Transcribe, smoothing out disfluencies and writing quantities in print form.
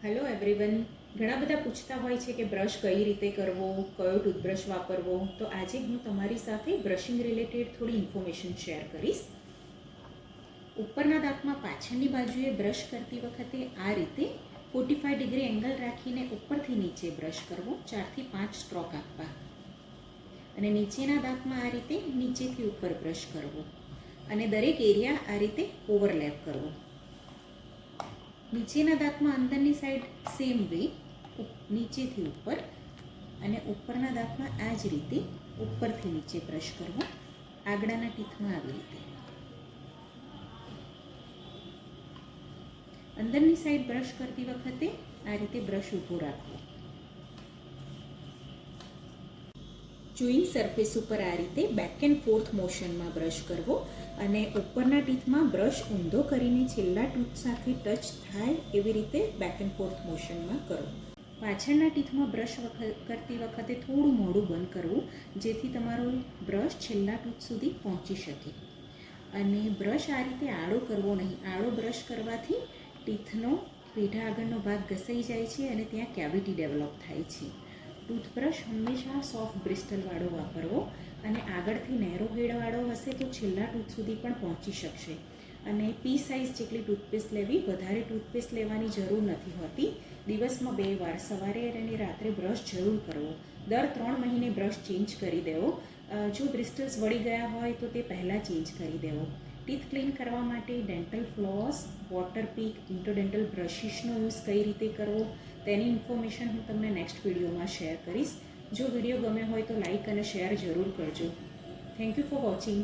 Hello everyone. ઘણા બધા પૂછતા હોય છે કે બ્રશ કઈ રીતે કરવો, કયો ટૂથબ્રશ વાપરવો. તો આજે હું તમારી સાથે બ્રશિંગ રિલેટેડ થોડી ઇન્ફોર્મેશન શેર કરીશ. ઉપરના દાંતમાં પાછળની બાજુએ બ્રશ કરતી વખતે આ રીતે 45 ડિગ્રી એંગલ રાખીને ઉપરથી નીચે બ્રશ કરવો, 4 થી 5 સ્ટ્રોક આપવા. અને નીચેના દાંતમાં આ રીતે નીચેથી ઉપર બ્રશ કરવો અને દરેક એરિયા આ રીતે ઓવરલેપ કરવો. નીચેના દાંતમાં અંદરની સાઈડ સેમ વે, નીચેથી ઉપર, અને ઉપરના દાંતમાં આ જ રીતે ઉપરથી નીચે બ્રશ કરવો, આગળના ટીથમાં આવી રીતે. અંદરની સાઈડ બ્રશ કરતી વખતે આ રીતે બ્રશ ઊભો રાખવો. ચૂઇંગ સરફેસ ઉપર આ રીતે બેક એન્ડ ફોર્થ મોશનમાં બ્રશ કરવો અને ઉપરના ટીથમાં બ્રશ ઊંધો કરીને છેલ્લા ટૂથ સાથે ટચ થાય એવી રીતે બેક એન્ડ ફોર્થ મોશનમાં કરો. પાછળના ટીથમાં બ્રશ કરતી વખતે થોડું મોઢું બંધ કરવું, જેથી તમારો બ્રશ છેલ્લા ટૂથ સુધી પહોંચી શકે. અને બ્રશ આ રીતે આડો કરવો નહીં. આડો બ્રશ કરવાથી ટીથનો પેઢા આગળનો ભાગ ઘસાઈ જાય છે અને ત્યાં કેવિટી ડેવલપ થાય છે. ટૂથબ્રશ હંમેશા સોફ્ટ બ્રિસ્ટલવાળો વાપરવો, અને આગળથી નેરો હેડવાળો હશે તો છેલ્લા ટૂથ સુધી પણ પહોંચી શકશે. અને પી સાઇઝ જેટલી ટૂથપેસ્ટ લેવી, વધારે ટૂથપેસ્ટ લેવાની જરૂર નથી હોતી. દિવસમાં 2 વાર, સવારે અને રાત્રે બ્રશ જરૂર કરવો. દર 3 મહિને બ્રશ ચેન્જ કરી દેવો. જો બ્રિસ્ટલ્સ વળી ગયા હોય તો તે પહેલાં ચેન્જ કરી દેવો. ટીથ ક્લીન કરવા માટે ડેન્ટલ ફ્લોસ, વોટર પીક, ઇન્ટરડેન્ટલ બ્રશિસનો યુઝ કઈ રીતે કરવો તેની ઇન્ફોર્મેશન હું તમને નેક્સ્ટ વિડીયોમાં શેર કરીશ. જો વિડીયો ગમે હોય તો લાઇક અને શેર જરૂર કરજો. Thank you for watching.